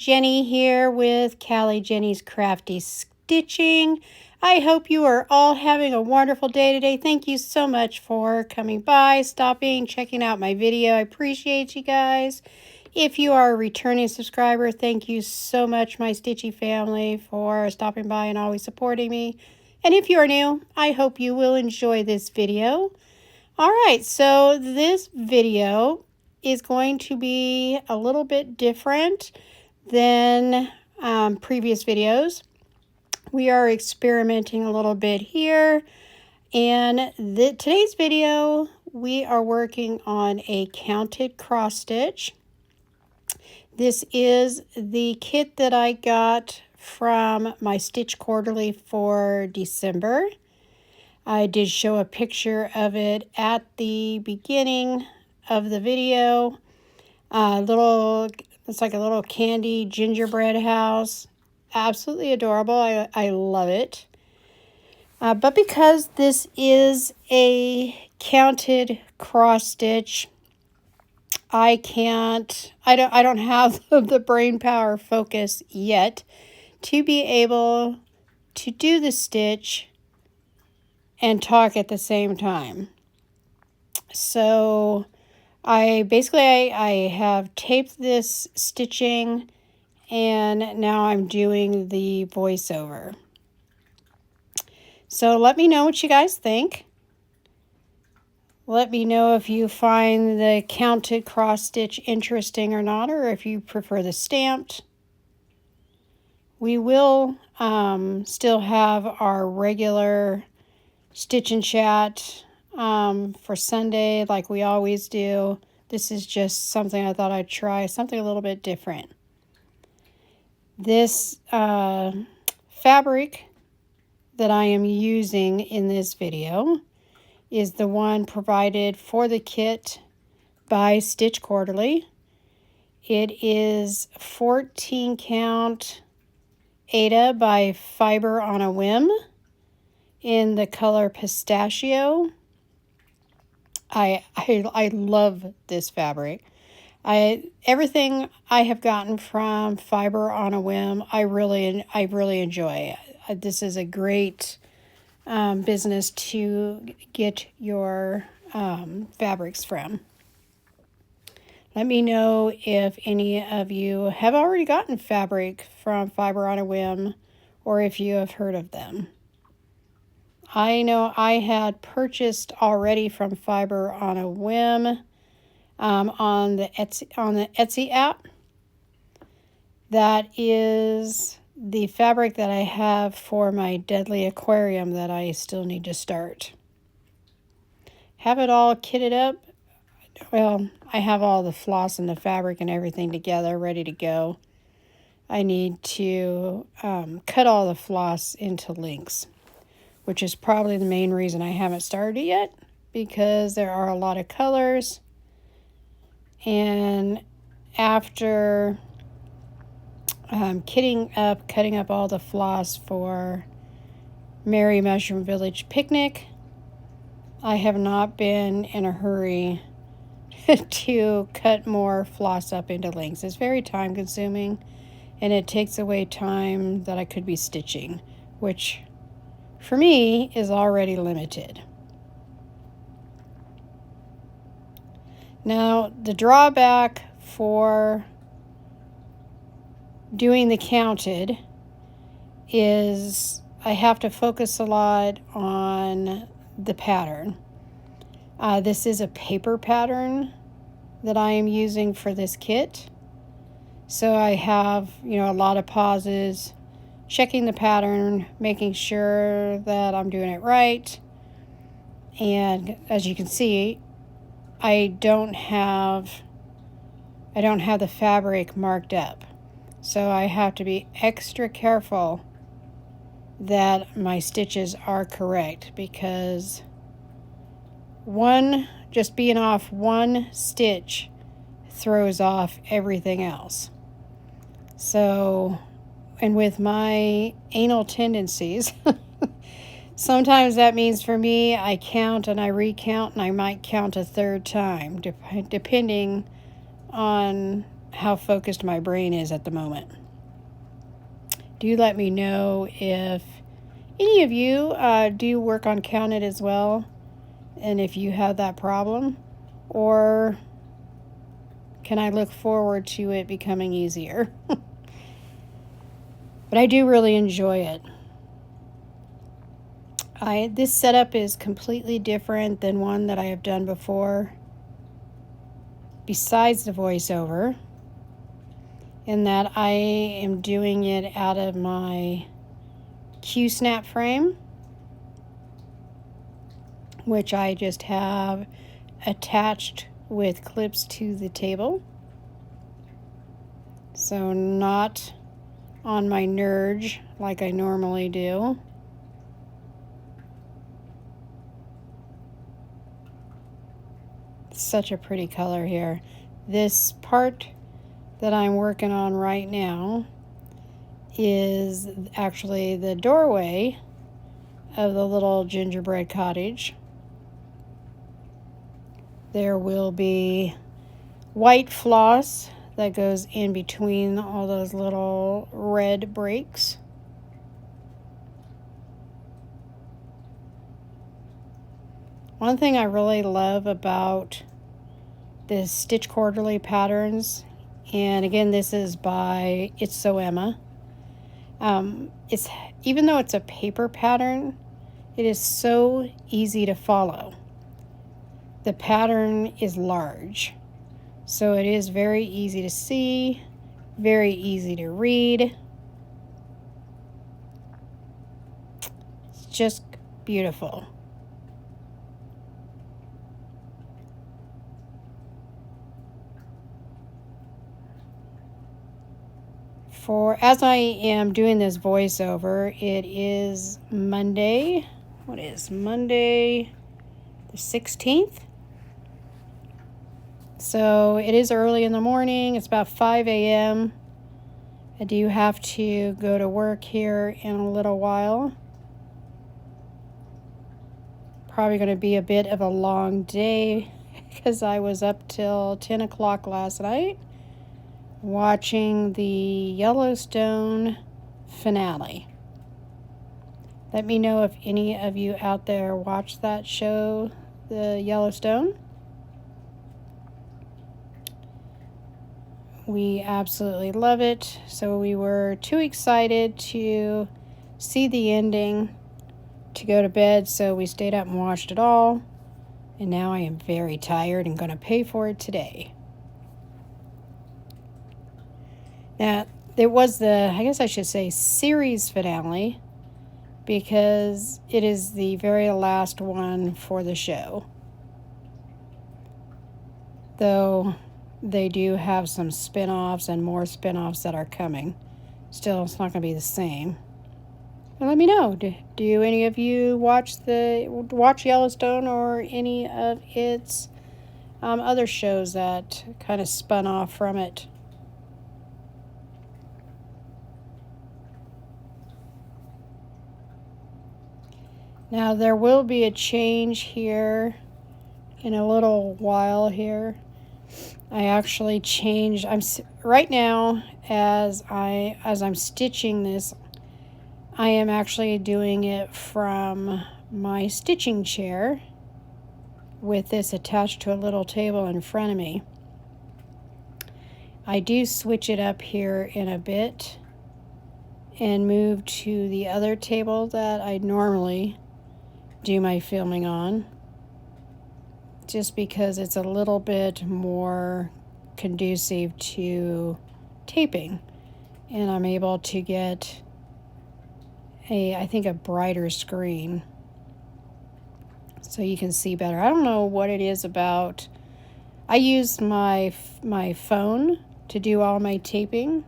Jenny here with Callie Jenny's Crafty Stitching. I hope you are all having a wonderful day today. Thank you so much for coming by, stopping, checking out my video. I appreciate you guys. If you are a returning subscriber, thank you so much, my Stitchy family, for stopping by and always supporting me. And if you are new, I hope you will enjoy this video. All right, so this video is going to be a little bit different than previous videos. We are experimenting a little bit here, and today's video we are working on a counted cross stitch. This is the kit that I got from my Stitch Quarterly for December. I did show a picture of it at the beginning of the video. It's like a little candy gingerbread house. Absolutely adorable. I love it. But because this is a counted cross stitch, I don't have the brain power focus yet to be able to do the stitch and talk at the same time. So I have taped this stitching, and now I'm doing the voiceover. So let me know what you guys think. Let me know if you find the counted cross stitch interesting or not, or if you prefer the stamped. We will still have our regular stitch and chat for Sunday like we always do. This is just something I thought I'd try, something a little bit different. This fabric that I am using in this video is the one provided for the kit by Stitch Quarterly. It is 14 count Aida by Fiber on a Whim in the color Pistachio. I love this fabric. Everything I have gotten from Fiber on a Whim, I really enjoy. This is a great business to get your fabrics from. Let me know if any of you have already gotten fabric from Fiber on a Whim, or if you have heard of them. I know I had purchased already from Fiber on a Whim on the Etsy app. That is the fabric that I have for my Deadly Aquarium that I still need to start. Have it all kitted up. Well, I have all the floss and the fabric and everything together, ready to go. I need to cut all the floss into links, which is probably the main reason I haven't started yet, because there are a lot of colors. And after cutting up all the floss for Merry Mushroom Village Picnic, I have not been in a hurry to cut more floss up into lengths. It's very time consuming, and it takes away time that I could be stitching, which for me is already limited. Now, the drawback for doing the counted is I have to focus a lot on the pattern. This is a paper pattern that I am using for this kit. So I have, a lot of pauses, checking the pattern, making sure that I'm doing it right. And as you can see, I don't have the fabric marked up. So I have to be extra careful that my stitches are correct, because just being off one stitch throws off everything else. So, and with my anal tendencies, sometimes that means for me, I count and I recount, and I might count a third time, depending on how focused my brain is at the moment. Do let me know if any of you do work on Counted as well, and if you have that problem, or can I look forward to it becoming easier? But I do really enjoy it. This setup is completely different than one that I have done before, besides the voiceover, in that I am doing it out of my Q-snap frame, which I just have attached with clips to the table. So not on my Nerge like I normally do. Such a pretty color here. This part that I'm working on right now is actually the doorway of the little gingerbread cottage. There will be white floss that goes in between all those little red breaks. One thing I really love about the Stitch Quarterly patterns, and again, this is by It's So Emma. It's, even though it's a paper pattern, it is so easy to follow. The pattern is large, so it is very easy to see, very easy to read. It's just beautiful. As I am doing this voiceover, it is Monday. What is Monday the 16th? So it is early in the morning. It's about 5 a.m. I do have to go to work here in a little while. Probably going to be a bit of a long day because I was up till 10 o'clock last night watching the Yellowstone finale. Let me know if any of you out there watched that show, the Yellowstone. We absolutely love it. So we were too excited to see the ending to go to bed, so we stayed up and watched it all. And now I am very tired and going to pay for it today. Now, it was the, I guess I should say, series finale, because it is the very last one for the show. Though they do have some spin-offs and more spin-offs that are coming. Still, it's not going to be the same. But let me know. Do any of you watch Yellowstone or any of its other shows that kind of spun off from it? Now, there will be a change here in a little while here. I actually changed. Right now, as I'm stitching this, I am actually doing it from my stitching chair with this attached to a little table in front of me. I do switch it up here in a bit and move to the other table that I normally do my filming on, just because it's a little bit more conducive to taping, and I'm able to get I think a brighter screen so you can see better. I don't know what it is about. I use my phone to do all my taping,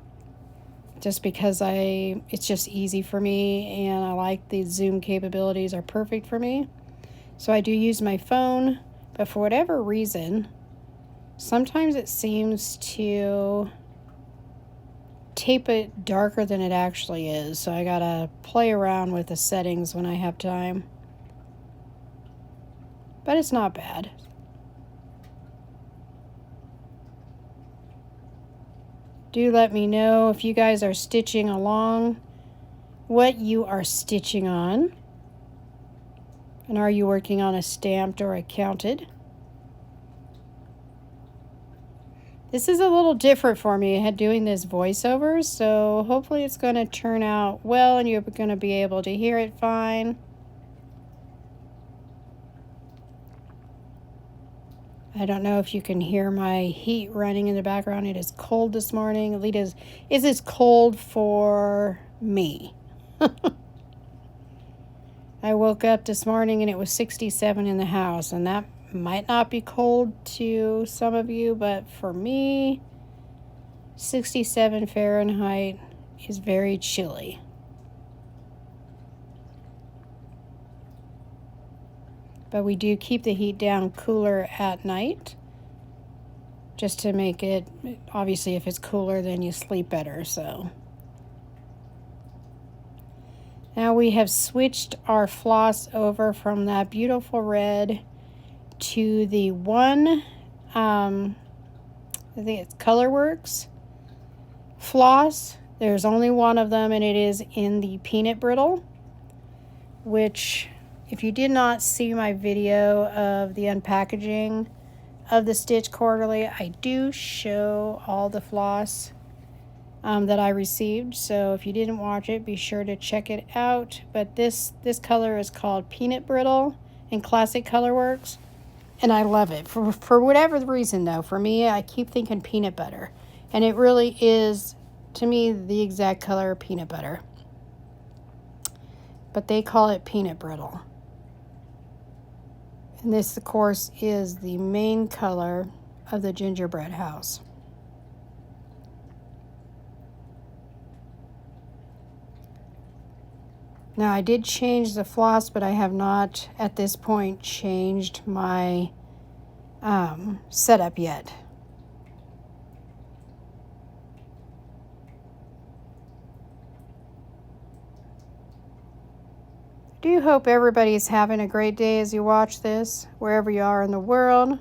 just because it's just easy for me, and I like the zoom capabilities are perfect for me. So I do use my phone, but for whatever reason, sometimes it seems to tape it darker than it actually is. So I gotta play around with the settings when I have time. But it's not bad. Do let me know if you guys are stitching along, what you are stitching on. And are you working on a stamped or a counted? This is a little different for me. I had doing this voiceover, so hopefully it's going to turn out well and you're going to be able to hear it fine. I don't know if you can hear my heat running in the background. It is cold this morning. It is cold for me. I woke up this morning and it was 67 in the house, and that might not be cold to some of you, but for me, 67 Fahrenheit is very chilly. But we do keep the heat down cooler at night, just to make it, obviously if it's cooler then you sleep better. So now we have switched our floss over from that beautiful red to the one, I think it's Colorworks floss. There's only one of them, and it is in the peanut brittle, which, if you did not see my video of the unpackaging of the Stitch Quarterly, I do show all the floss that I received. So if you didn't watch it, be sure to check it out. But this color is called Peanut Brittle in Classic Colorworks, and I love it. For whatever the reason, though, for me, I keep thinking peanut butter. And it really is, to me, the exact color of peanut butter. But they call it Peanut Brittle. And this, of course, is the main color of the gingerbread house. Now, I did change the floss, but I have not, at this point, changed my setup yet. I do hope everybody's having a great day as you watch this, wherever you are in the world.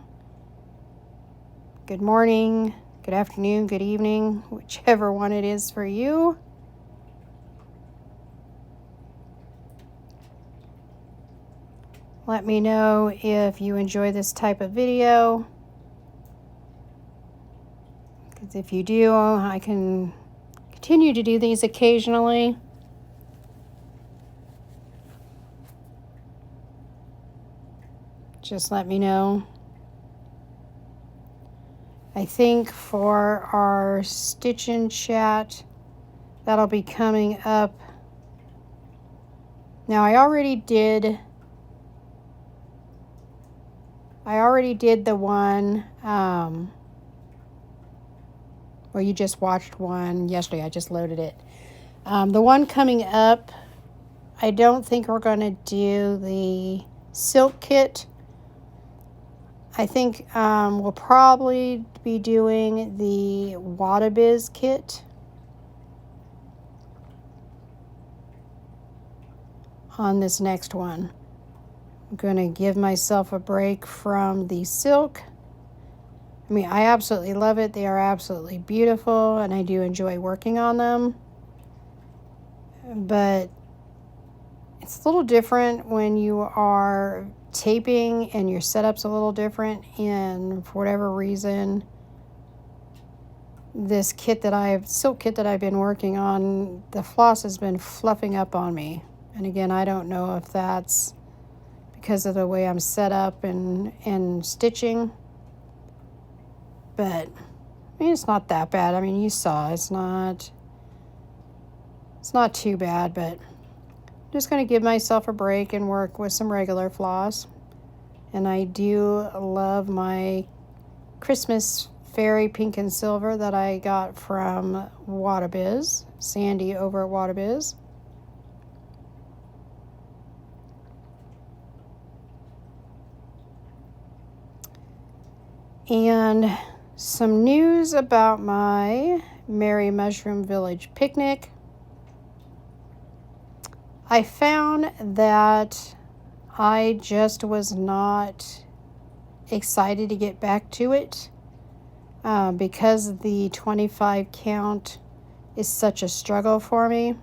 Good morning, good afternoon, good evening, whichever one it is for you. Let me know if you enjoy this type of video, because if you do, I can continue to do these occasionally. Just let me know. I think for our Stitch and Chat, that'll be coming up. Now, I already did the one where you just watched one yesterday. I just loaded it. The one coming up, I don't think we're going to do the silk kit. I think we'll probably be doing the Wadabiz kit on this next one. I'm going to give myself a break from the silk. I mean, I absolutely love it. They are absolutely beautiful, and I do enjoy working on them. But it's a little different when you are taping and your setup's a little different, and for whatever reason, this silk kit that I've been working on, the floss has been fluffing up on me. And again, I don't know if that's because of the way I'm set up and stitching, but I mean, it's not that bad. I mean, you saw it's not too bad, but I'm just going to give myself a break and work with some regular floss. And I do love my Christmas Fairy Pink and Silver that I got from Wadabiz, Sandy over at Wadabiz. And some news about my Merry Mushroom Village picnic. I found that I just was not excited to get back to it. because the 25 count is such a struggle for me.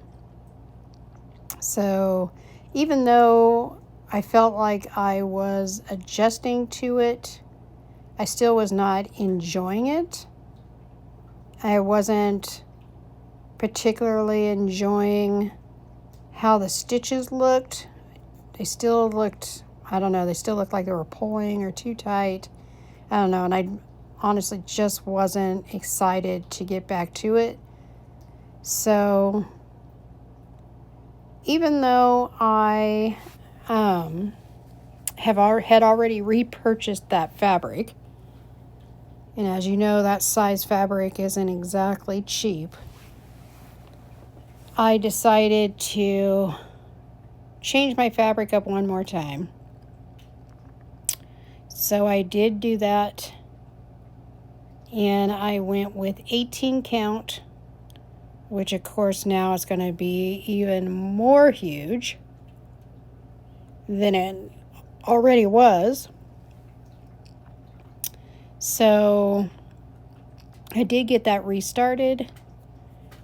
So even though I felt like I was adjusting to it, I still was not enjoying it. I wasn't particularly enjoying how the stitches looked. They still looked, I don't know, they still looked like they were pulling or too tight. I don't know, and I honestly just wasn't excited to get back to it. So even though I had already repurchased that fabric, and as you know, that size fabric isn't exactly cheap, I decided to change my fabric up one more time. So I did do that, and I went with 18 count, which of course now is going to be even more huge than it already was. So I did get that restarted.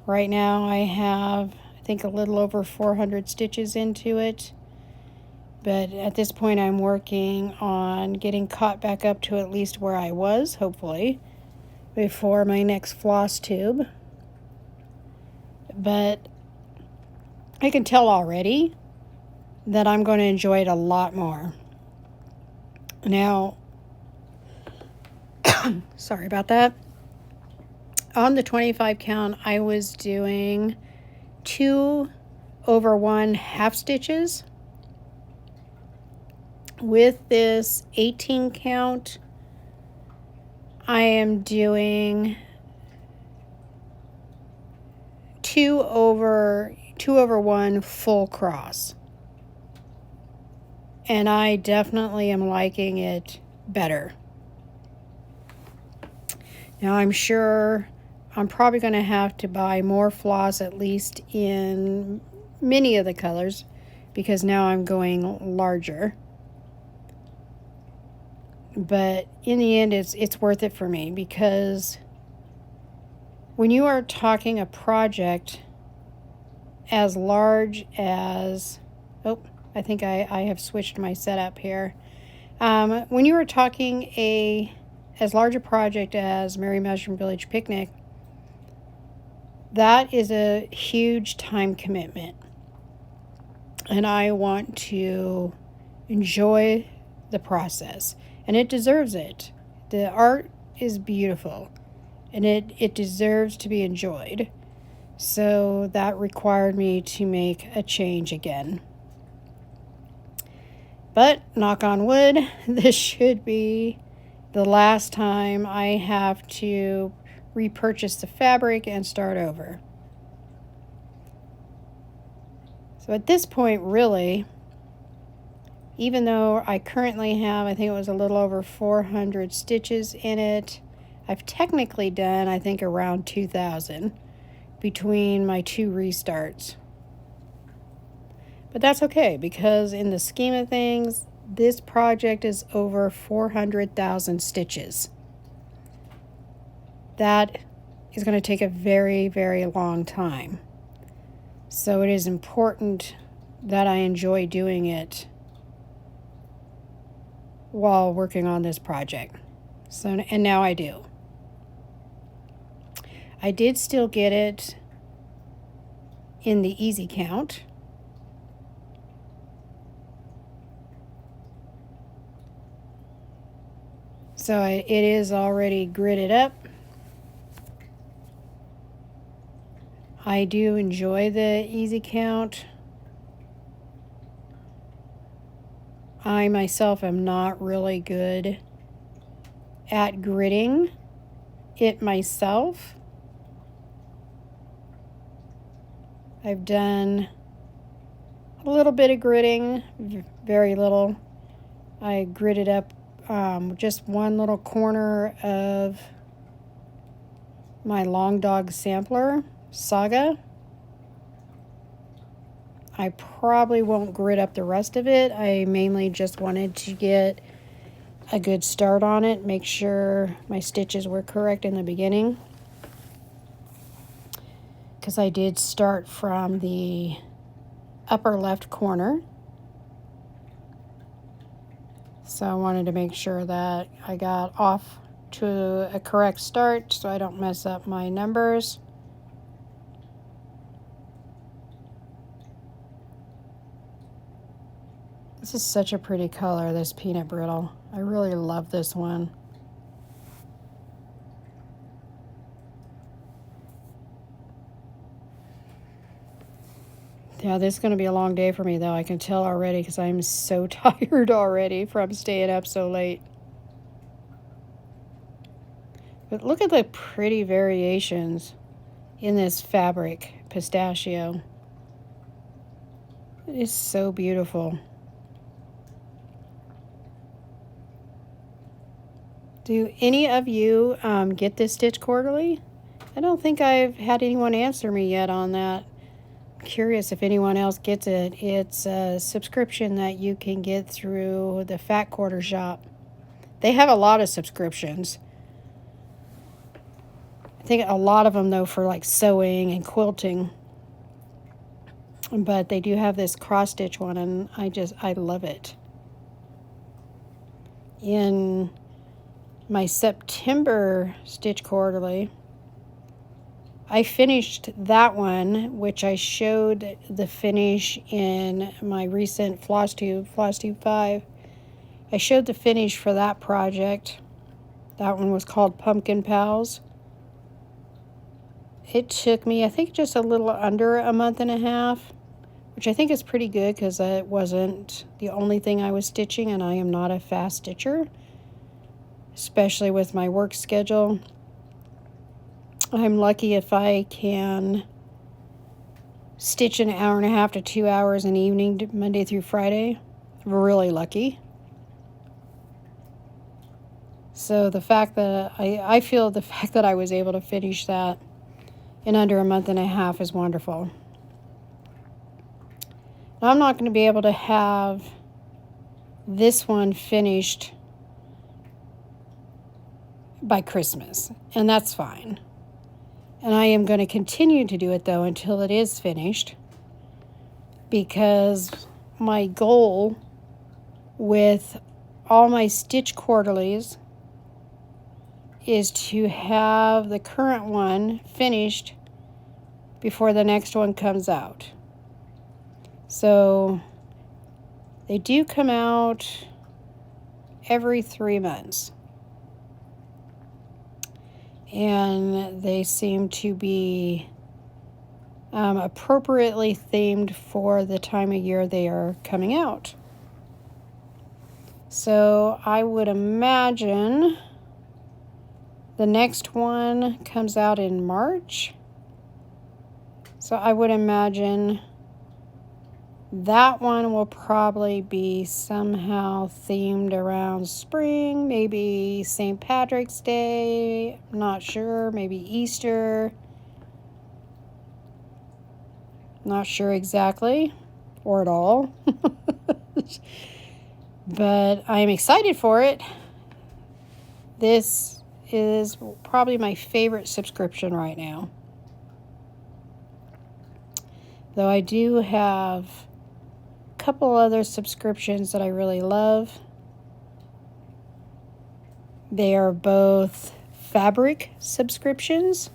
Right now I have, I think, a little over 400 stitches into it. But at this point I'm working on getting caught back up to at least where I was, hopefully, before my next floss tube. But I can tell already that I'm going to enjoy it a lot more. Now, sorry about that. On the 25 count, I was doing 2/1 half stitches. With this 18 count, I am doing 2/1 full cross. And I definitely am liking it better. Now I'm sure I'm probably going to have to buy more floss, at least in many of the colors, because now I'm going larger. But in the end, it's worth it for me, because when you are talking a project as large as, I think I have switched my setup here. When you are talking as large a project as Merry Mushroom Village Picnic, that is a huge time commitment. And I want to enjoy the process. And it deserves it. The art is beautiful. And it deserves to be enjoyed. So that required me to make a change again. But, knock on wood, this should be the last time I have to repurchase the fabric and start over. So at this point, really, even though I currently have, I think it was a little over 400 stitches in it, I've technically done, I think, around 2,000 between my two restarts. But that's okay, because in the scheme of things, this project is over 400,000 stitches. That is going to take a very, very long time. So it is important that I enjoy doing it while working on this project. And now I do. I did still get it in the easy count. So it is already gridded up. I do enjoy the easy count. I myself am not really good at gridding it myself. I've done a little bit of gridding, very little. I gridded up just one little corner of my Long Dog sampler, Saga. I probably won't grid up the rest of it. I mainly just wanted to get a good start on it. Make sure my stitches were correct in the beginning, because I did start from the upper left corner. So I wanted to make sure that I got off to a correct start so I don't mess up my numbers. This is such a pretty color, this peanut brittle. I really love this one. Yeah, this is going to be a long day for me, though. I can tell already because I'm so tired already from staying up so late. But look at the pretty variations in this fabric, pistachio. It is so beautiful. Do any of you get this Stitch Quarterly? I don't think I've had anyone answer me yet on that. I'm curious if anyone else gets it. It's a subscription that you can get through the Fat Quarter Shop. They have a lot of subscriptions. I think a lot of them, though, for like sewing and quilting. But they do have this cross stitch one, and I love it. In my September Stitch Quarterly, I finished that one, which I showed the finish in my recent FlossTube 5. I showed the finish for that project. That one was called Pumpkin Pals. It took me, I think, just a little under a month and a half, which I think is pretty good because it wasn't the only thing I was stitching, and I am not a fast stitcher, especially with my work schedule. I'm lucky if I can stitch an hour and a half to 2 hours an evening, Monday through Friday. Really lucky. So the fact that I feel the fact that I was able to finish that in under a month and a half is wonderful. Now, I'm not going to be able to have this one finished by Christmas, and that's fine. And I am going to continue to do it, though, until it is finished, because my goal with all my Stitch Quarterlies is to have the current one finished before the next one comes out. So they do come out every 3 months. And they seem to be appropriately themed for the time of year they are coming out. So I would imagine the next one comes out in March. So I would imagine that one will probably be somehow themed around spring, maybe St. Patrick's Day, I'm not sure, maybe Easter. Not sure exactly, or at all. But I'm excited for it. This is probably my favorite subscription right now. Though I do have a couple other subscriptions that I really love. They are both fabric subscriptions.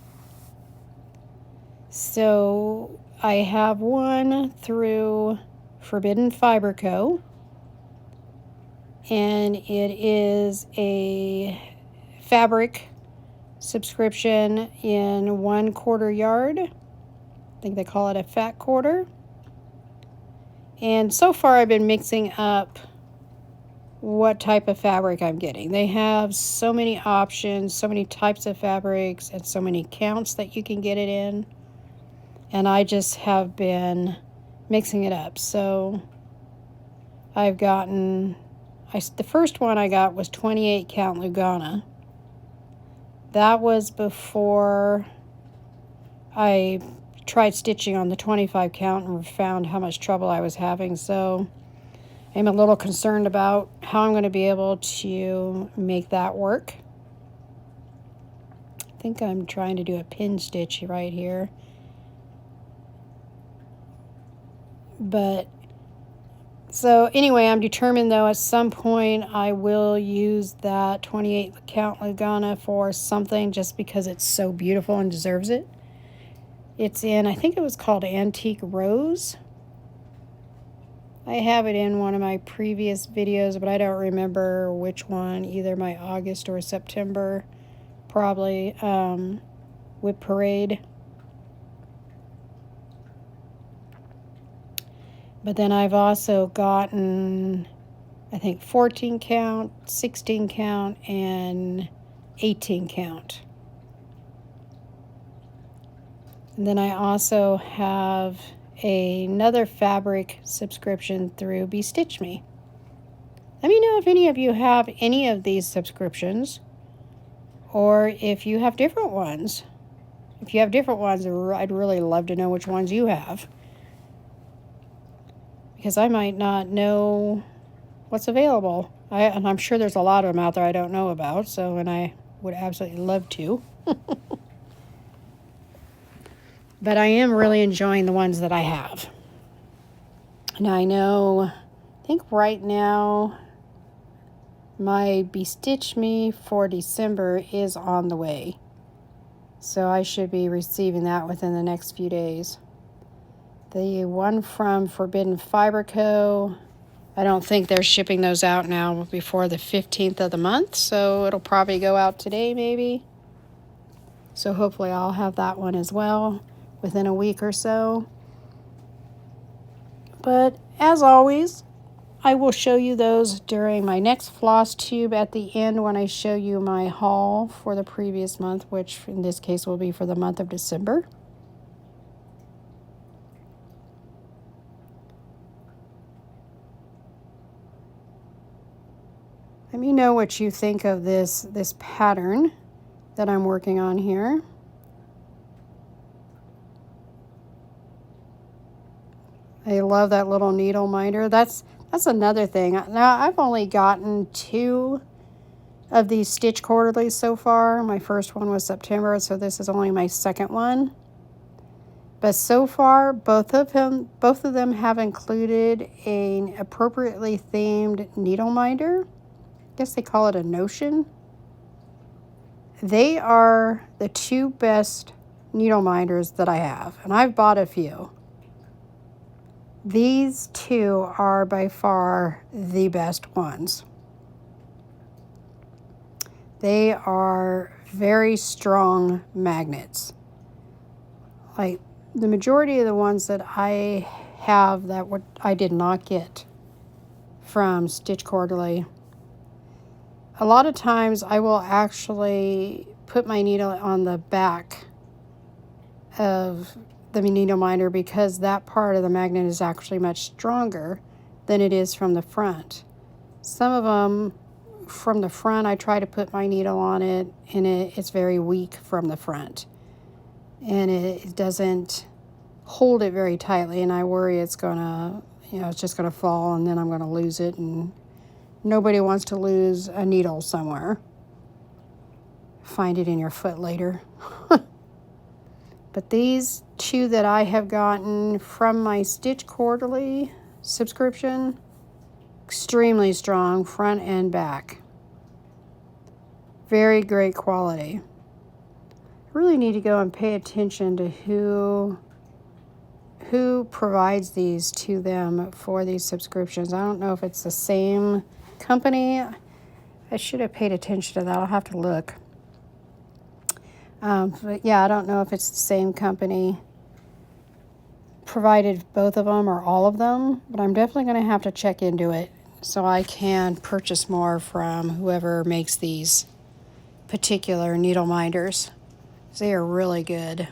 So I have one through Forbidden Fiber Co. And it is a fabric subscription in 1/4 yard. I think they call it a fat quarter. And so far I've been mixing up what type of fabric I'm getting. They have so many options, so many types of fabrics, and so many counts that you can get it in. And I just have been mixing it up. So I've gotten, the first one I got was 28 count Lugana. That was before I tried stitching on the 25 count and found how much trouble I was having. So I'm a little concerned about how I'm going to be able to make that work. I think I'm trying to do a pin stitch right here. But so anyway, I'm determined though at some point I will use that 28 count Lugana for something just because it's so beautiful and deserves it. It's in, I think it was called Antique Rose. I have it in one of my previous videos, but I don't remember which one, either my August or September, probably Whip Parade. But then I've also gotten, I think, 14 count, 16 count, and 18 count. And then I also have another fabric subscription through Bestitch Me. Let me know if any of you have any of these subscriptions, or if you have different ones. If you have different ones, I'd really love to know which ones you have, because I might not know what's available. And I'm sure there's a lot of them out there I don't know about, and I would absolutely love to. But I am really enjoying the ones that I have. And I know, I think right now, my Bestitch Me for December is on the way. So I should be receiving that within the next few days. The one from Forbidden Fiber Co., I don't think they're shipping those out now before the 15th of the month, so it'll probably go out today maybe. So hopefully I'll have that one as well within a week or so. But as always, I will show you those during my next floss tube at the end when I show you my haul for the previous month, which in this case will be for the month of December. Let me know what you think of this pattern that I'm working on here. I love that little needle minder. That's another thing. Now, I've only gotten 2 of these Stitch Quarterlies so far. My first one was September, so this is only my second one. But so far, both of them have included an appropriately themed needle minder. I guess they call it a Notion. They are the 2 best needle minders that I have, and I've bought a few. These 2 are by far the best ones. They are very strong magnets. Like the majority of the ones that I have that I did not get from Stitch Quarterly, a lot of times I will actually put my needle on the back of the needle minder because that part of the magnet is actually much stronger than it is from the front. Some of them from the front, I try to put my needle on it, and it's very weak from the front. And it doesn't hold it very tightly, and I worry it's gonna, it's just gonna fall, and then I'm gonna lose it, and nobody wants to lose a needle somewhere. Find it in your foot later. But these 2 that I have gotten from my Stitch Quarterly subscription, extremely strong front and back. Very great quality. I really need to go and pay attention to who provides these to them for these subscriptions. I don't know if it's the same company. I should have paid attention to that. I'll have to look. But yeah, I don't know if it's the same company provided both of them or all of them, but I'm definitely going to have to check into it so I can purchase more from whoever makes these particular needle minders. They are really good.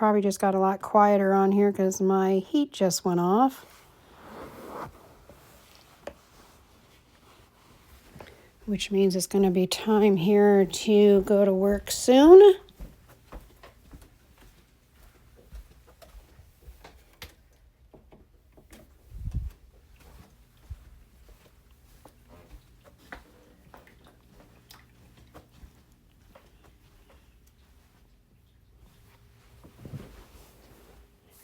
probably just got a lot quieter on here because my heat just went off. Which means it's going to be time here to go to work soon.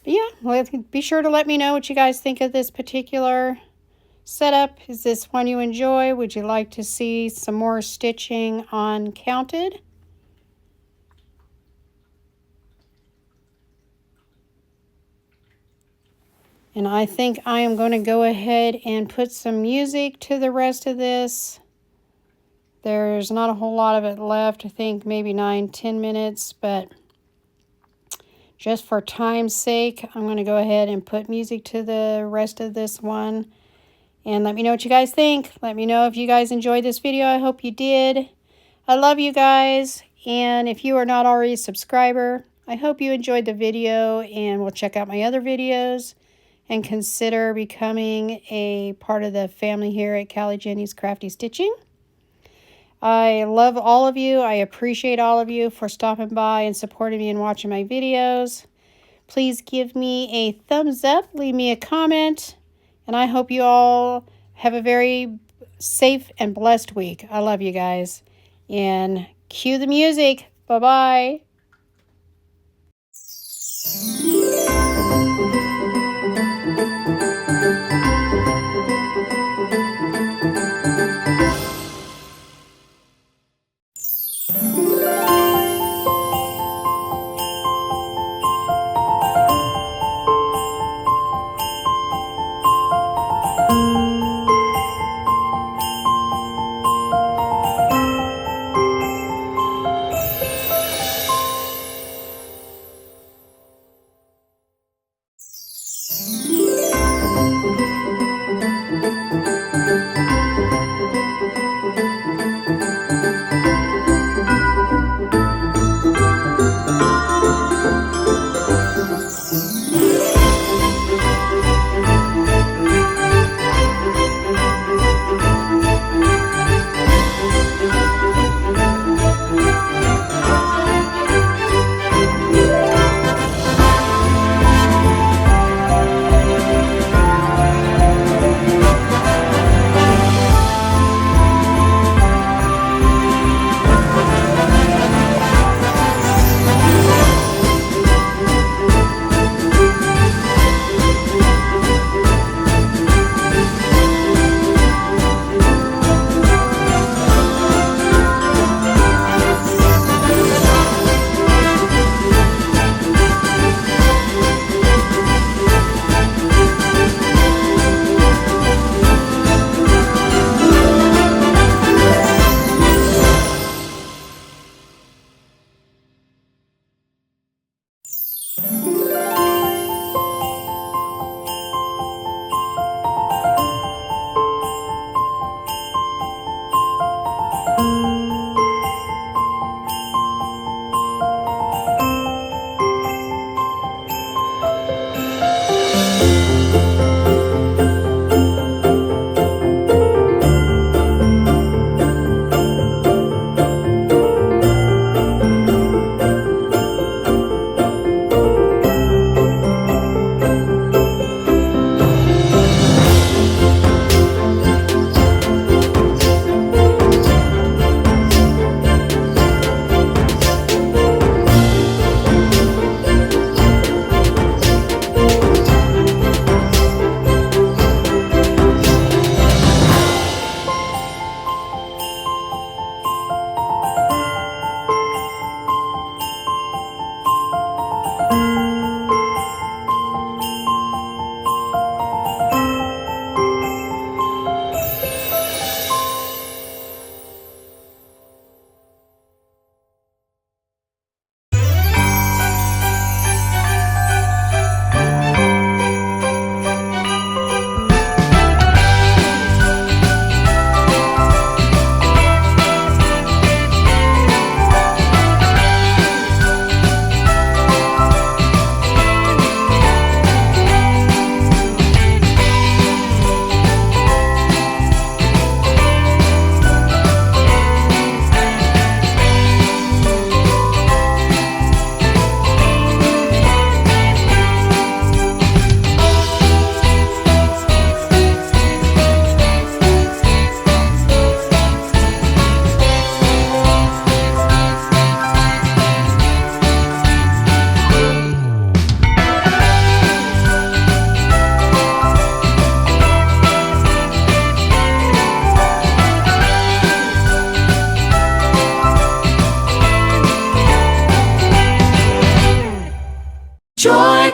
But yeah, be sure to let me know what you guys think of this particular setup. Is this one you enjoy? Would you like to see some more stitching on counted? And I think I am going to go ahead and put some music to the rest of this. There's not a whole lot of it left. I think maybe 9-10 minutes, but just for time's sake, I'm going to go ahead and put music to the rest of this one. And let me know what you guys think. Let me know if you guys enjoyed this video. I hope you did. I love you guys. And if you are not already a subscriber, I hope you enjoyed the video and will check out my other videos and consider becoming a part of the family here at Callie Jenny's Crafty Stitching. I love all of you. I appreciate all of you for stopping by and supporting me and watching my videos. Please give me a thumbs up. Leave me a comment. And I hope you all have a very safe and blessed week. I love you guys. And cue the music. Bye-bye.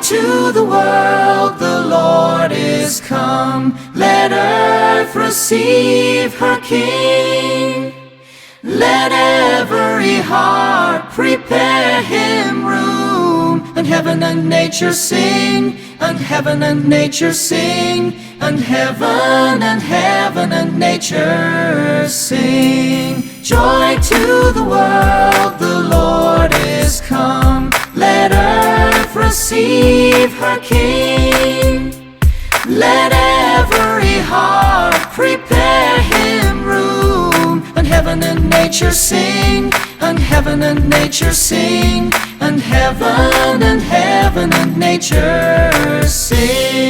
to the world, the Lord is come. Let earth receive her King. Let every heart prepare him room. And heaven and nature sing, and heaven and nature sing, and heaven and nature sing. Joy to the world, the Lord is come. Let earth receive her King. Let every heart prepare him room. And heaven and nature sing, and heaven and nature sing, and heaven and nature sing.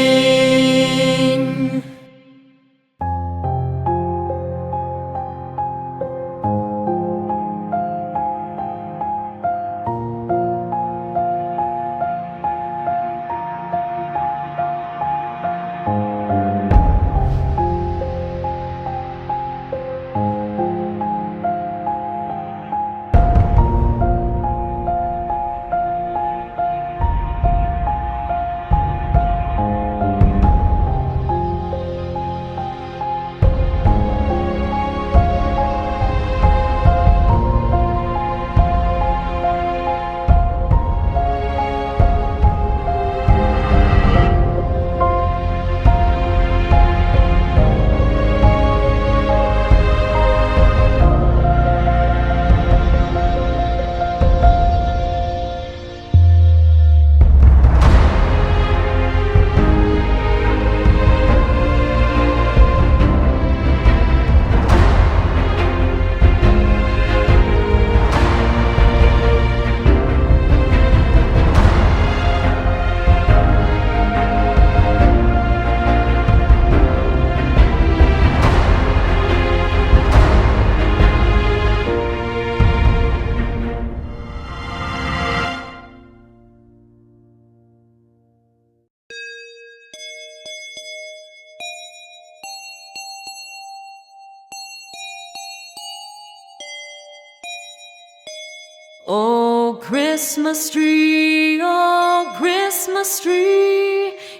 Oh, Christmas tree,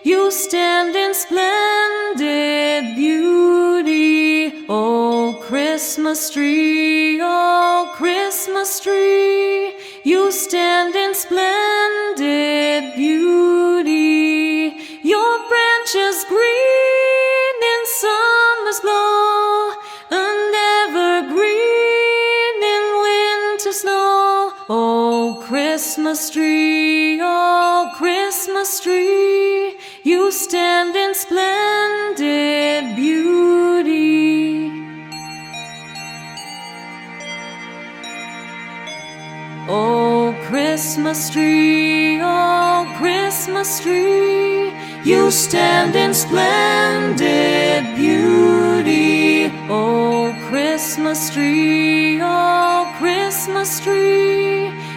you stand in splendid beauty. Oh, Christmas tree, you stand in splendid beauty. Your branches green in summer's glow, and evergreen in winter snow. Oh, Christmas tree, you stand in splendid beauty. Oh, Christmas tree, you stand in splendid beauty. Oh, Christmas tree,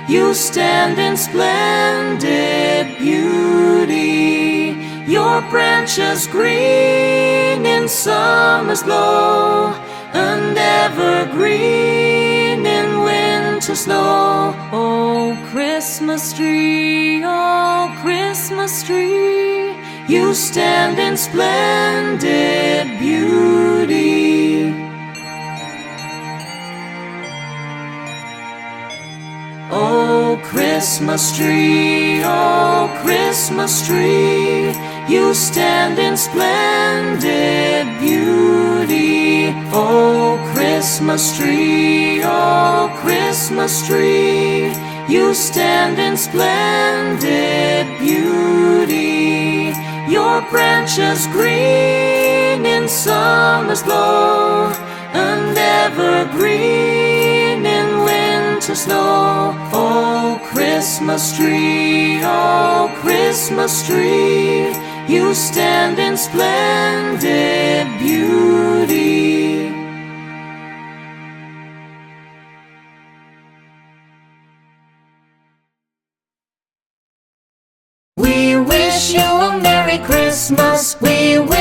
you stand in splendid beauty. Your branches green in summer's glow, and evergreen in winter snow. Oh, Christmas tree, you stand in splendid beauty. Oh, Christmas tree, you stand in splendid beauty. Oh, Christmas tree, you stand in splendid beauty. Your branches green in summer's glow, and evergreen in winter snow. Oh, Christmas tree, you stand in splendid beauty. We wish you a Merry Christmas. We wish